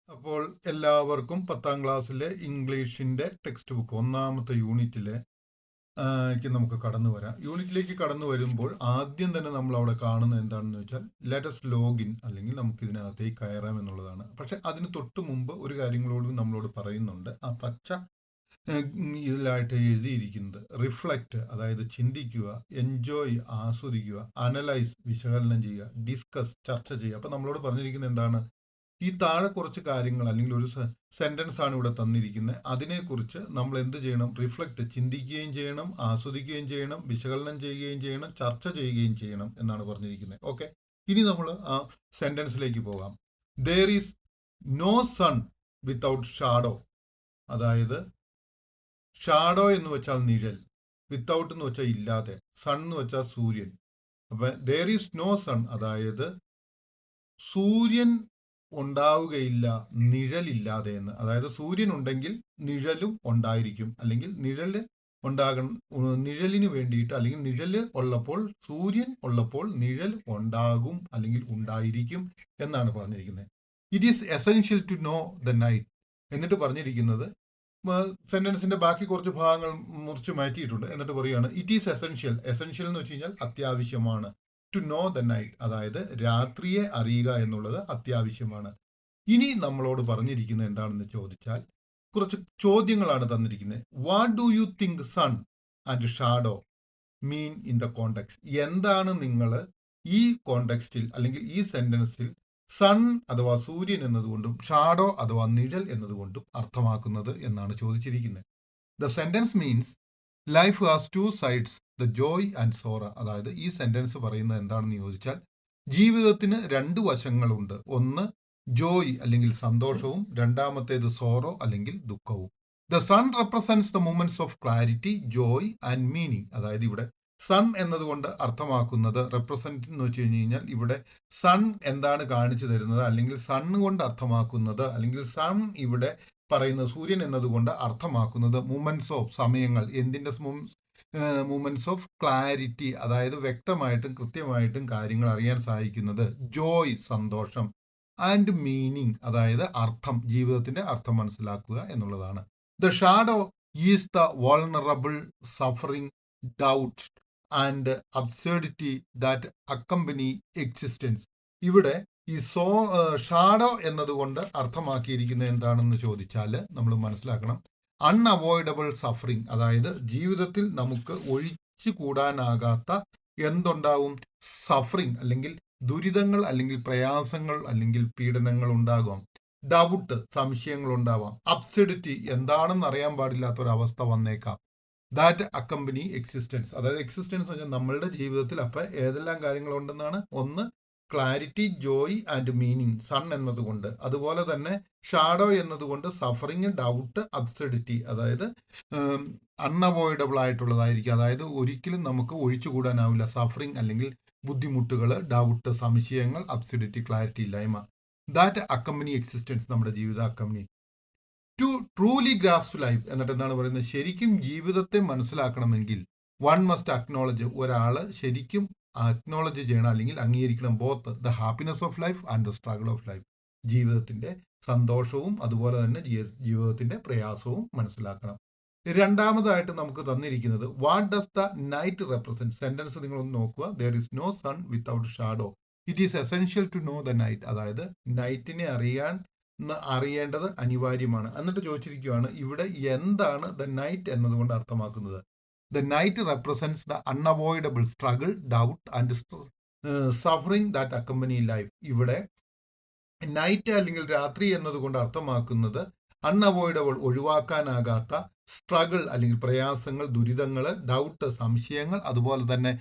അപ്പോൾ എല്ലാവർക്കും 10ാം ക്ലാസ്സിലെ ഇംഗ്ലീഷിൻ്റെ ടെക്സ്റ്റ് ബുക്ക് ഒന്നാമത്തെ യൂണിറ്റിലേക്ക് നമുക്ക് കടന്നു വരാം. യൂണിറ്റിലേക്ക് കടന്നു വരുമ്പോൾ ആദ്യം തന്നെ നമ്മൾ അവിടെ കാണുന്നത് എന്താണെന്ന് വെച്ചാൽ ലെറ്റസ് ലോഗിൻ, അല്ലെങ്കിൽ നമുക്ക് ഇതിനകത്തേക്ക് കയറാം എന്നുള്ളതാണ്. പക്ഷെ അതിന് തൊട്ട് മുമ്പ് ഒരു കാര്യങ്ങളോടും നമ്മളോട് പറയുന്നുണ്ട്. ആ പച്ച ഇതിലായിട്ട് എഴുതിയിരിക്കുന്നത് റിഫ്ലക്റ്റ്, അതായത് ചിന്തിക്കുക, എൻജോയ് ആസ്വദിക്കുക, അനലൈസ് വിശകലനം ചെയ്യുക, ഡിസ്കസ് ചർച്ച ചെയ്യുക. അപ്പം നമ്മളോട് പറഞ്ഞിരിക്കുന്നത് എന്താണ്? ഈ താഴെ കുറച്ച് കാര്യങ്ങൾ അല്ലെങ്കിൽ ഒരു സെന്റൻസ് ആണ് ഇവിടെ തന്നിരിക്കുന്നത്. അതിനെക്കുറിച്ച് നമ്മൾ എന്ത് ചെയ്യണം? റിഫ്ലക്റ്റ്, ചിന്തിക്കുകയും ചെയ്യണം, ആസ്വദിക്കുകയും ചെയ്യണം, വിശകലനം ചെയ്യുകയും ചെയ്യണം, ചർച്ച ചെയ്യുകയും ചെയ്യണം എന്നാണ് പറഞ്ഞിരിക്കുന്നത്. ഓക്കെ, ഇനി നമ്മൾ ആ സെന്റൻസിലേക്ക് പോകാം. There is no sun without shadow. അതായത് ഷാഡോ എന്ന് വെച്ചാൽ നിഴൽ, വിത്തൗട്ട് എന്ന് വെച്ചാൽ ഇല്ലാതെ, സൺ എന്ന് വെച്ചാൽ സൂര്യൻ. അപ്പൊ ദർ ഈസ് നോ സൺ, അതായത് സൂര്യൻ ഉണ്ടാവുകയില്ല നിഴലില്ലാതെ എന്ന്. അതായത് സൂര്യൻ ഉണ്ടെങ്കിൽ നിഴലും ഉണ്ടായിരിക്കും, അല്ലെങ്കിൽ നിഴല് ഉണ്ടാകണം. നിഴലിന് വേണ്ടിയിട്ട്, അല്ലെങ്കിൽ നിഴല് ഉള്ളപ്പോൾ, സൂര്യൻ ഉള്ളപ്പോൾ നിഴൽ ഉണ്ടാകും അല്ലെങ്കിൽ ഉണ്ടായിരിക്കും എന്നാണ് പറഞ്ഞിരിക്കുന്നത്. It is essential to know the night. എന്നിട്ട് പറഞ്ഞിരിക്കുന്നത് സെന്റൻസിന്റെ ബാക്കി കുറച്ച് ഭാഗങ്ങൾ മുറിച്ച് മാറ്റിയിട്ടുണ്ട്. എന്നിട്ട് പറയുകയാണ് ഇറ്റ് ഈസ് എസെൻഷ്യൽ. എസെൻഷ്യൽ എന്ന് വെച്ച് കഴിഞ്ഞാൽ അത്യാവശ്യമാണ്. ടു നോ ദ നൈറ്റ്, അതായത് രാത്രിയെ അറിയുക എന്നുള്ളത് അത്യാവശ്യമാണ്. ഇനി നമ്മളോട് പറഞ്ഞിരിക്കുന്നത് എന്താണെന്ന് ചോദിച്ചാൽ കുറച്ച് ചോദ്യങ്ങളാണ് തന്നിരിക്കുന്നത്. What do you think sun and shadow mean in the context? എന്താണ് നിങ്ങൾ ഈ കോണ്ടെക്സ്റ്റിൽ അല്ലെങ്കിൽ ഈ സെന്റൻസിൽ സൺ അഥവാ സൂര്യൻ എന്നതുകൊണ്ടും ഷാഡോ അഥവാ നിഴൽ എന്നതുകൊണ്ടും അർത്ഥമാക്കുന്നത് എന്നാണ് ചോദിച്ചിരിക്കുന്നത്. The sentence means life has two sides, the joy and sorrow. അതായത് ഈ സെന്റൻസ് പറയുന്നത് എന്താണെന്ന് ചോദിച്ചാൽ ജീവിതത്തിന് രണ്ട് വശങ്ങളുണ്ട്. ഒന്ന് ജോയ് അല്ലെങ്കിൽ സന്തോഷവും, രണ്ടാമത്തേത് സോറോ അല്ലെങ്കിൽ ദുഃഖവും. The sun represents the moments of clarity, joy and meaning. അതായത് ഇവിടെ സൺ എന്നതുകൊണ്ട് അർത്ഥമാക്കുന്നത്, റെപ്രസെന്റ് എന്ന് വെച്ച് കഴിഞ്ഞാൽ ഇവിടെ സൺ എന്താണ് കാണിച്ചു തരുന്നത്, അല്ലെങ്കിൽ സൺ കൊണ്ട് അർത്ഥമാക്കുന്നത്, അല്ലെങ്കിൽ സൺ ഇവിടെ പറയുന്നത് സൂര്യൻ എന്നതുകൊണ്ട് അർത്ഥമാക്കുന്നത് മൂമെന്റ്സ് ഓഫ്, സമയങ്ങൾ. എന്തിന്റെ മൂമെന്റ്സ് ഓഫ് ക്ലാരിറ്റി, അതായത് വ്യക്തമായിട്ടും കൃത്യമായിട്ടും കാര്യങ്ങൾ അറിയാൻ സഹായിക്കുന്നത്. ജോയ്, സന്തോഷം. ആൻഡ് മീനിങ്, അതായത് അർത്ഥം, ജീവിതത്തിന്റെ അർത്ഥം മനസ്സിലാക്കുക എന്നുള്ളതാണ്. The shadow is the vulnerable, suffering, doubt and absurdity that accompany existence. ഇവിടെ ഈ ഷാഡോ എന്നതുകൊണ്ട് അർത്ഥമാക്കിയിരിക്കുന്നത് എന്താണെന്ന് ചോദിച്ചാൽ നമ്മൾ മനസ്സിലാക്കണം, അൺഅവോയ്ഡബിൾ സഫറിങ്, അതായത് ജീവിതത്തിൽ നമുക്ക് ഒഴിച്ചു കൂടാനാകാത്ത എന്തുണ്ടാവും? സഫറിങ്, അല്ലെങ്കിൽ ദുരിതങ്ങൾ, അല്ലെങ്കിൽ പ്രയാസങ്ങൾ, അല്ലെങ്കിൽ പീഡനങ്ങൾ ഉണ്ടാകാം. ഡൗട്ട്, സംശയങ്ങൾ ഉണ്ടാവാം. അബ്സഡിറ്റി, എന്താണെന്ന് അറിയാൻ പാടില്ലാത്ത ഒരു അവസ്ഥ വന്നേക്കാം. ദാറ്റ് അക്കമ്പനി എക്സിസ്റ്റൻസ്, അതായത് എക്സിസ്റ്റൻസ് പറഞ്ഞാൽ നമ്മളുടെ ജീവിതത്തിൽ അപ്പം ഏതെല്ലാം കാര്യങ്ങളുണ്ടെന്നാണ്? ഒന്ന് clarity, joy and meaning, sun എന്നതുകൊണ്ട്. അതുപോലെ തന്നെ ഷാഡോ എന്നതുകൊണ്ട് സഫറിങ്, ഡൗട്ട്, അബ്സഡിറ്റി, അതായത് അൺഅവോയ്ഡബിൾ ആയിട്ടുള്ളതായിരിക്കും. അതായത് ഒരിക്കലും നമുക്ക് ഒഴിച്ചുകൂടാനാവില്ല. സഫറിങ് അല്ലെങ്കിൽ ബുദ്ധിമുട്ടുകൾ, ഡൗട്ട്, സംശയങ്ങൾ, അബ്സഡിറ്റി, ക്ലാരിറ്റി ഇല്ലായ്മ. ദാറ്റ് അക്കമ്പനി എക്സിസ്റ്റൻസ്, നമ്മുടെ ജീവിത accompany. To truly grasp life, എന്നിട്ട് എന്താണ് പറയുന്നത്? ശരിക്കും ജീവിതത്തെ മനസ്സിലാക്കണമെങ്കിൽ വൺ മസ്റ്റ് അക്നോളജ്, ഒരാൾ ശരിക്കും അക്നോളജ് ചെയ്യണം അല്ലെങ്കിൽ അംഗീകരിക്കണം both the happiness of life and the struggle of life. ജീവിതത്തിന്റെ സന്തോഷവും അതുപോലെ തന്നെ ജീവിതത്തിന്റെ പ്രയാസവും മനസ്സിലാക്കണം. രണ്ടാമതായിട്ട് നമുക്ക് തന്നിരിക്കുന്നത് what does the night represent. Sentence നിങ്ങളൊന്ന് നോക്കുക. There is no sun without shadow, it is essential to know the night. അതായത് നൈറ്റിനെ അറിയേണ്ടത് അനിവാര്യമാണ്. എന്നിട്ട് ചോദിച്ചിരിക്കുകയാണ് ഇവിടെ എന്താണ് ദ നൈറ്റ് എന്നതുകൊണ്ട് അർത്ഥമാക്കുന്നത്? The night represents the unavoidable struggle, doubt and suffering that accompany life. ഇവിടെ നൈറ്റ് അല്ലെങ്കിൽ രാത്രി എന്നതുകൊണ്ട് അർത്ഥമാക്കുന്നത് അൺഅവോയ്ഡബിൾ, ഒഴിവാക്കാനാകാത്ത, സ്ട്രഗിൾ അല്ലെങ്കിൽ പ്രയാസങ്ങൾ, ദുരിതങ്ങൾ, ഡൗട്ട്, സംശയങ്ങൾ, അതുപോലെ തന്നെ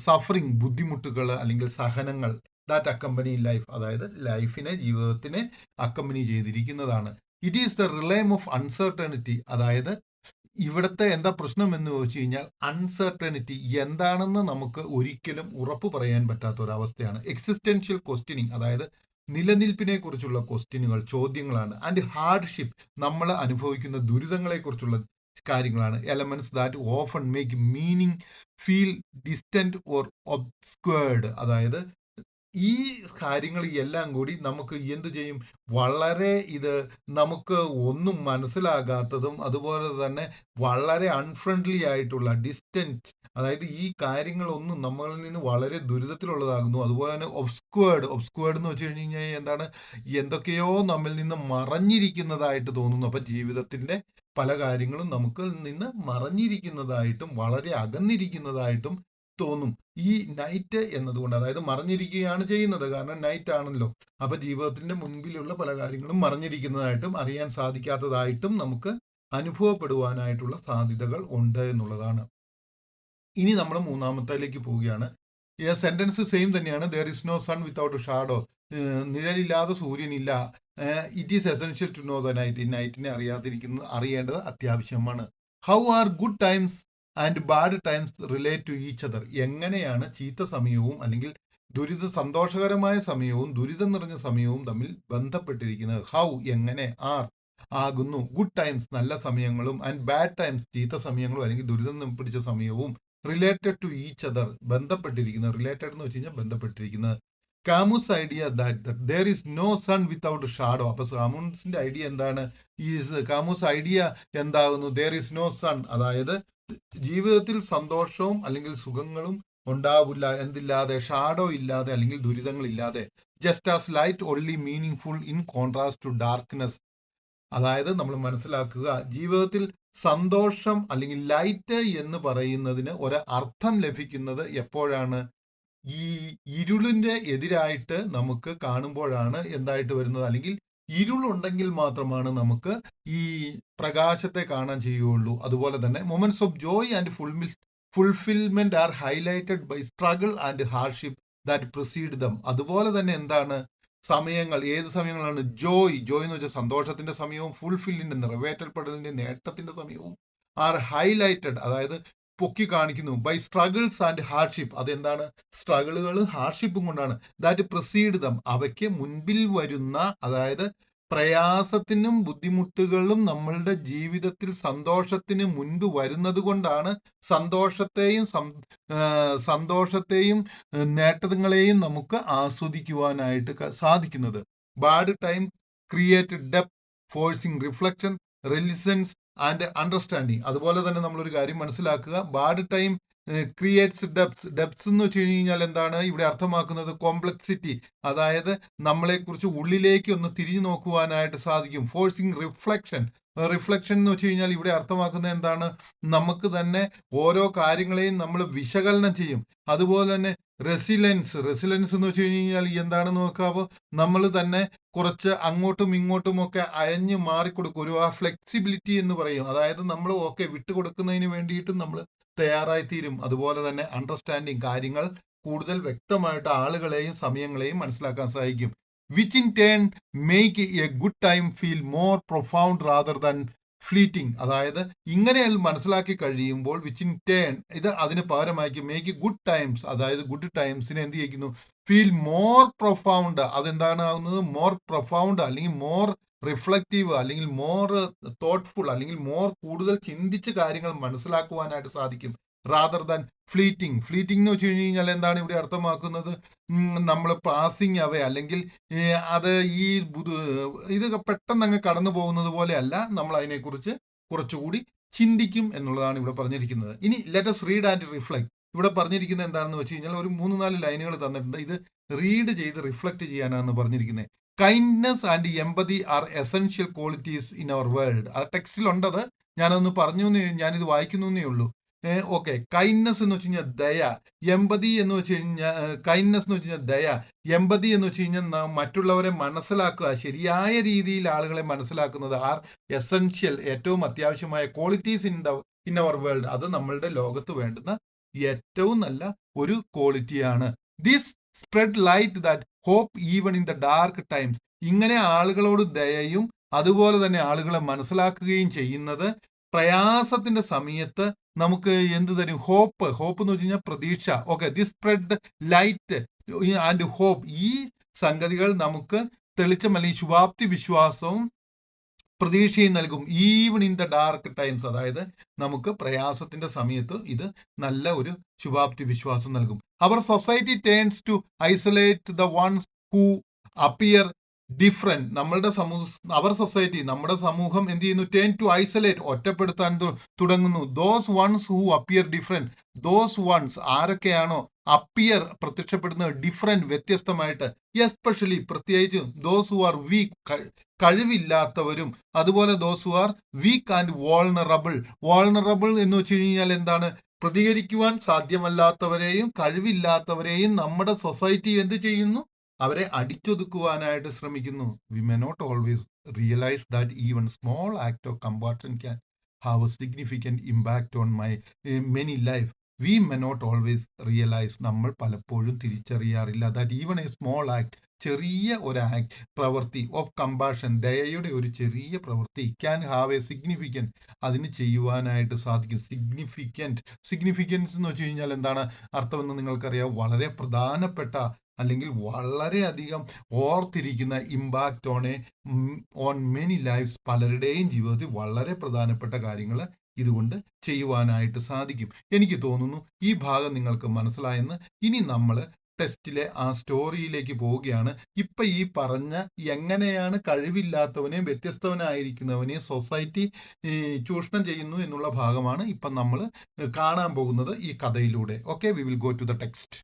സഫറിങ്, ബുദ്ധിമുട്ടുകൾ അല്ലെങ്കിൽ സഹനങ്ങൾ. ദാറ്റ് അക്കമ്പനി ലൈഫ്, അതായത് ലൈഫിനെ, ജീവിതത്തിനെ അക്കമ്പനി ചെയ്തിരിക്കുന്നതാണ്. It is the realm of uncertainty, അതായത് ഇവിടുത്തെ എന്താ പ്രശ്നം എന്ന് ചോദിച്ചു കഴിഞ്ഞാൽ അൺസർട്ടനിറ്റി, എന്താണെന്ന് നമുക്ക് ഒരിക്കലും ഉറപ്പ് പറയാൻ പറ്റാത്ത ഒരവസ്ഥയാണ്. എക്സിസ്റ്റൻഷ്യൽ ക്വസ്റ്റ്യനിങ്, അതായത് നിലനിൽപ്പിനെ കുറിച്ചുള്ള ക്വസ്റ്റ്യനുകൾ, ചോദ്യങ്ങളാണ്. ആൻഡ് ഹാർഡ്ഷിപ്പ്, നമ്മൾ അനുഭവിക്കുന്ന ദുരിതങ്ങളെ കുറിച്ചുള്ള കാര്യങ്ങളാണ്. Elements that often make meaning feel distant or obscured, അതായത് ഈ കാര്യങ്ങൾ എല്ലാം കൂടി നമുക്ക് എന്ത് ചെയ്യും, വളരെ ഇത് നമുക്ക് ഒന്നും മനസ്സിലാകാത്തതും അതുപോലെ തന്നെ വളരെ അൺഫ്രണ്ട്ലി ആയിട്ടുള്ള ഡിസ്റ്റൻറ്റ്, അതായത് ഈ കാര്യങ്ങളൊന്നും നമ്മളിൽ നിന്ന് വളരെ ദുരിതത്തിലുള്ളതാകുന്നു. അതുപോലെ തന്നെ ഒബ്സ്ക്വേർഡ് എന്ന് വെച്ച് കഴിഞ്ഞാൽ എന്താണ്, എന്തൊക്കെയോ നമ്മിൽ നിന്ന് മറഞ്ഞിരിക്കുന്നതായിട്ട് തോന്നുന്നു. അപ്പം ജീവിതത്തിൻ്റെ പല കാര്യങ്ങളും നമുക്ക് നിന്ന് മറഞ്ഞിരിക്കുന്നതായിട്ടും വളരെ അകന്നിരിക്കുന്നതായിട്ടും തോന്നും. ഈ നൈറ്റ് എന്നതുകൊണ്ട്, അതായത് മറഞ്ഞിരിക്കുകയാണ് ചെയ്യുന്നത്, കാരണം നൈറ്റ് ആണല്ലോ. അപ്പൊ ജീവിതത്തിന്റെ മുൻപിലുള്ള പല കാര്യങ്ങളും മറഞ്ഞിരിക്കുന്നതായിട്ടും അറിയാൻ സാധിക്കാത്തതായിട്ടും നമുക്ക് അനുഭവപ്പെടുവാനായിട്ടുള്ള സാധ്യതകൾ ഉണ്ട് എന്നുള്ളതാണ്. ഇനി നമ്മൾ മൂന്നാമത്തേലേക്ക് പോവുകയാണ്. ഈ സെന്റൻസ് സെയിം തന്നെയാണ്. There is no sun without shadow. നിഴലില്ലാതെ സൂര്യനില്ല. It is essential to know the night. ഈ നൈറ്റിനെ അറിയേണ്ടത് അത്യാവശ്യമാണ്. How are good times and bad times relate to each other. എങ്ങനെയാണ് ചീത്ത സമയവും അല്ലെങ്കിൽ സന്തോഷകരമായ സമയവും ദുരിതം നിറഞ്ഞ സമയവും തമ്മിൽ ബന്ധപ്പെട്ടിരിക്കുന്നത്. ഹൗ എങ്ങനെ, ആർ ആകുന്നു, ഗുഡ് ടൈംസ് നല്ല സമയങ്ങളും ആൻഡ് ബാഡ് ടൈംസ് ചീത്ത സമയങ്ങളും അല്ലെങ്കിൽ ദുരിതം പിടിച്ച സമയവും റിലേറ്റഡ് ടു ഈച്ച് അതർ ബന്ധപ്പെട്ടിരിക്കുന്നത്. റിലേറ്റഡ് എന്ന് വെച്ച് കഴിഞ്ഞാൽ ബന്ധപ്പെട്ടിരിക്കുന്നത്. Camus idea that there is no sun without shadow. അപ്പൊ കാമൂസിന്റെ ഐഡിയ എന്താണ്? കാമൂസ് ഐഡിയ എന്താകുന്നു? ദർ ഈസ് നോ സൺ, അതായത് ജീവിതത്തിൽ സന്തോഷവും അല്ലെങ്കിൽ സുഖങ്ങളും ഉണ്ടാവില്ല എന്തില്ലാതെ, ഷാഡോ ഇല്ലാതെ അല്ലെങ്കിൽ ദുരിതങ്ങളില്ലാതെ. Just as light only meaningful in contrast to darkness. അതായത് നമ്മൾ മനസ്സിലാക്കുക, ജീവിതത്തിൽ സന്തോഷം അല്ലെങ്കിൽ ലൈറ്റ് എന്ന് പറയുന്നതിന് ഒരു അർത്ഥം ലഭിക്കുന്നത് എപ്പോഴാണ്? ഈ ഇരുളിന്റെ എതിരായിട്ട് നമുക്ക് കാണുമ്പോഴാണ് എന്തായിട്ട് വരുന്നത്, അല്ലെങ്കിൽ ഇരുളുണ്ടെങ്കിൽ മാത്രമാണ് നമുക്ക് ഈ പ്രകാശത്തെ കാണാൻ ചെയ്യുകയുള്ളൂ. അതുപോലെ തന്നെ moments of joy and fulfilment are highlighted by struggle and hardship that precede them. അതുപോലെ തന്നെ എന്താണ് സമയങ്ങൾ, ഏത് സമയങ്ങളാണ്? ജോയ് എന്ന് വെച്ചാൽ സന്തോഷത്തിന്റെ സമയവും ഫുൾഫില്ലിന്റെ നിറവേറ്റപ്പെടലിന്റെ നേട്ടത്തിന്റെ സമയവും ആർ ഹൈലൈറ്റഡ്, അതായത് പൊക്കി കാണിക്കുന്നു, ബൈ സ്ട്രഗിൾസ് ആൻഡ് ഹാർഡ്ഷിപ്പ്. അതെന്താണ്? സ്ട്രഗിളുകളും ഹാർഡ്ഷിപ്പും കൊണ്ടാണ്. ദാറ്റ് പ്രിസീഡ് ദം, അവയ്ക്ക് മുൻപിൽ വരുന്ന, അതായത് പ്രയാസത്തിനും ബുദ്ധിമുട്ടുകളും നമ്മളുടെ ജീവിതത്തിൽ സന്തോഷത്തിന് മുൻപ് വരുന്നത് കൊണ്ടാണ് സന്തോഷത്തെയും നേട്ടങ്ങളെയും നമുക്ക് ആസ്വദിക്കുവാനായിട്ട് സാധിക്കുന്നത്. Bad time create depth, forcing reflection, resilience and understanding. അതുപോലെ തന്നെ നമ്മളൊരു കാര്യം മനസ്സിലാക്കുക, ബാഡ് ടൈം ക്രിയേറ്റ്സ് ഡെപ്സ് എന്ന് വെച്ച് കഴിഞ്ഞാൽ എന്താണ് ഇവിടെ അർത്ഥമാക്കുന്നത്? കോംപ്ലക്സിറ്റി, അതായത് നമ്മളെക്കുറിച്ച് ഉള്ളിലേക്ക് ഒന്ന് തിരിഞ്ഞു നോക്കുവാനായിട്ട് സാധിക്കും. ഫോഴ്സിങ് റിഫ്ലക്ഷൻ എന്ന് വെച്ച് കഴിഞ്ഞാൽ ഇവിടെ അർത്ഥമാക്കുന്നത് എന്താണ്? നമുക്ക് തന്നെ ഓരോ കാര്യങ്ങളെയും നമ്മൾ വിശകലനം ചെയ്യും. അതുപോലെ തന്നെ റെസിലൻസ് എന്ന് വെച്ച് കഴിഞ്ഞാൽ എന്താണെന്ന് നോക്കാവോ, നമ്മൾ തന്നെ കുറച്ച് അങ്ങോട്ടും ഇങ്ങോട്ടും ഒക്കെ അയഞ്ഞു മാറിക്കൊടുക്കും. ഒരു ഫ്ലെക്സിബിലിറ്റി എന്ന് പറയും, അതായത് നമ്മൾ വിട്ടുകൊടുക്കുന്നതിന് വേണ്ടിയിട്ടും നമ്മൾ തയ്യാറായിത്തീരും. അതുപോലെ തന്നെ അണ്ടർസ്റ്റാൻഡിങ്, കാര്യങ്ങൾ കൂടുതൽ വ്യക്തമായിട്ട് ആളുകളെയും സമയങ്ങളെയും മനസ്സിലാക്കാൻ സഹായിക്കും. Which in turn make a good time feel more profound rather than fleeting. അതായത് ഇങ്ങനെ മനസ്സിലാക്കി കഴിയുമ്പോൾ വിച്ച് ഇൻ ടേൺ, ഇത് അതിന് പകരമാക്കി മേക്ക് ഗുഡ് ടൈംസ്, അതായത് ഗുഡ് ടൈംസിനെ എന്ത് ചെയ്യിക്കുന്നു? Feel more profound. അതെന്താണ് ആവുന്നത്? മോർ പ്രൊഫൗണ്ട്, അല്ലെങ്കിൽ മോർ റിഫ്ലക്റ്റീവ്, അല്ലെങ്കിൽ മോർ തോട്ട്ഫുൾ, അല്ലെങ്കിൽ കൂടുതൽ ചിന്തിച്ച് കാര്യങ്ങൾ മനസ്സിലാക്കുവാനായിട്ട് സാധിക്കും. റാദർ ദാൻ ഫ്ലീറ്റിംഗ് എന്ന് വെച്ച് കഴിഞ്ഞാൽ എന്താണ് ഇവിടെ അർത്ഥമാക്കുന്നത്? നമ്മൾ പാസിങ് അവേ, അല്ലെങ്കിൽ അത് ഇത് പെട്ടെന്ന് അങ്ങ് കടന്നു പോകുന്നത് പോലെയല്ല, നമ്മൾ അതിനെക്കുറിച്ച് കുറച്ചുകൂടി ചിന്തിക്കും എന്നുള്ളതാണ് ഇവിടെ പറഞ്ഞിരിക്കുന്നത്. ഇനി let us read and reflect. ഇവിടെ പറഞ്ഞിരിക്കുന്നത് എന്താണെന്ന് വെച്ച് കഴിഞ്ഞാൽ ഒരു 3-4 ലൈനുകൾ തന്നിട്ടുണ്ട്. ഇത് റീഡ് ചെയ്ത് റിഫ്ലക്ട് ചെയ്യാനാണ് പറഞ്ഞിരിക്കുന്നത്. Kindness and empathy are essential qualities in our world. അത് ടെക്സ്റ്റിലുണ്ടത്, ഞാനൊന്ന് ഞാനിത് വായിക്കുന്നേ ഉള്ളൂ. ഓക്കെ, കൈൻഡ്നെസ് എന്ന് വെച്ച് കഴിഞ്ഞാൽ ദയ, എമ്പതി എന്ന് വെച്ച് കഴിഞ്ഞാൽ കൈൻഡ്നെസ് എന്ന് വെച്ച് കഴിഞ്ഞാൽ ദയ, എമ്പതി എന്ന് വെച്ച് കഴിഞ്ഞാൽ മറ്റുള്ളവരെ മനസ്സിലാക്കുക, ശരിയായ രീതിയിൽ ആളുകളെ മനസ്സിലാക്കുന്നത് ആർ എസെൻഷ്യൽ, ഏറ്റവും അത്യാവശ്യമായ ക്വാളിറ്റീസ് ഇൻ അവർ വേൾഡ്. അത് നമ്മളുടെ ലോകത്ത് വേണ്ടുന്ന ഏറ്റവും നല്ല ഒരു ക്വാളിറ്റിയാണ്. This spread light that hope even in the dark times. ഇങ്ങനെ ആളുകളോട് ദയയും അതുപോലെ തന്നെ ആളുകളെ മനസ്സിലാക്കുകയും ചെയ്യുന്നത് പ്രയാസത്തിന്റെ സമയത്ത് നമുക്ക് എന്ത് തരും? ഹോപ്പ് എന്ന് വെച്ച് കഴിഞ്ഞാൽ പ്രതീക്ഷ. Okay, this spread light and hope, ഈ സംഗതികൾ നമുക്ക് തെളിച്ചം അല്ലെങ്കിൽ ശുഭാപ്തി വിശ്വാസവും പ്രതീക്ഷയും നൽകും. Even in the dark times, അതായത് നമുക്ക് പ്രയാസത്തിന്റെ സമയത്ത് ഇത് നല്ല ഒരു ശുഭാപ്തി വിശ്വാസം നൽകും. അവർ society turns to isolate the ones who appear different. അവർ സൊസൈറ്റി, നമ്മുടെ സമൂഹം എന്ത് ചെയ്യുന്നു? ടേൺ ടു ഐസൊലേറ്റ്, ഒറ്റപ്പെടുത്താൻ തുടങ്ങുന്നു. Those ones who appear different. Those ones ആരൊക്കെയാണോ അപ്പിയർ പ്രത്യക്ഷപ്പെടുന്നത് ഡിഫറെന്റ് വ്യത്യസ്തമായിട്ട്, എസ്പെഷ്യലി പ്രത്യേകിച്ച് ദോസ് ഹു ആർ വീക്ക് കഴിവില്ലാത്തവരും, അതുപോലെ those who are weak and vulnerable. Vulnerable എന്ന് വെച്ച് കഴിഞ്ഞാൽ എന്താണ്? പ്രതികരിക്കുവാൻ സാധ്യമല്ലാത്തവരെയും കഴിവില്ലാത്തവരെയും നമ്മുടെ സൊസൈറ്റി എന്ത് ചെയ്യുന്നു? അവരെ അടിച്ചൊതുക്കുവാനായിട്ട് ശ്രമിക്കുന്നു. We may not always realise that even small act of compassion can have a significant impact on my many life. We may not always realise, നമ്മൾ പലപ്പോഴും തിരിച്ചറിയാറില്ല, that even a small act, ചെറിയ ഒരു act, പ്രവൃത്തി of compassion, ദയയുടെ ഒരു ചെറിയ പ്രവൃത്തി, can have a significant, അതിന് ചെയ്യുവാനായിട്ട് സാധിക്കും. സിഗ്നിഫിക്കൻസ് എന്ന് വെച്ച് കഴിഞ്ഞാൽ എന്താണ് അർത്ഥമെന്ന് നിങ്ങൾക്കറിയാം? വളരെ പ്രധാനപ്പെട്ട അല്ലെങ്കിൽ വളരെയധികം ഓർത്തിരിക്കുന്ന ഇമ്പാക്റ്റ് ഓൺ മെനി ലൈഫ്സ്, പലരുടെയും ജീവിതത്തിൽ വളരെ പ്രധാനപ്പെട്ട കാര്യങ്ങൾ ഇതുകൊണ്ട് ചെയ്യുവാനായിട്ട് സാധിക്കും. എനിക്ക് തോന്നുന്നു ഈ ഭാഗം നിങ്ങൾക്ക് മനസ്സിലായെന്ന്. ഇനി നമ്മൾ ടെസ്റ്റിലെ ആ സ്റ്റോറിയിലേക്ക് പോവുകയാണ്. ഇപ്പൊ ഈ പറഞ്ഞ എങ്ങനെയാണ് കഴിവില്ലാത്തവനെയും വ്യത്യസ്തവനായിരിക്കുന്നവനെയും സൊസൈറ്റി ചൂഷണം ചെയ്യുന്നു എന്നുള്ള ഭാഗമാണ് ഇപ്പം നമ്മൾ കാണാൻ പോകുന്നത് ഈ കഥയിലൂടെ. Okay, we will go to the text.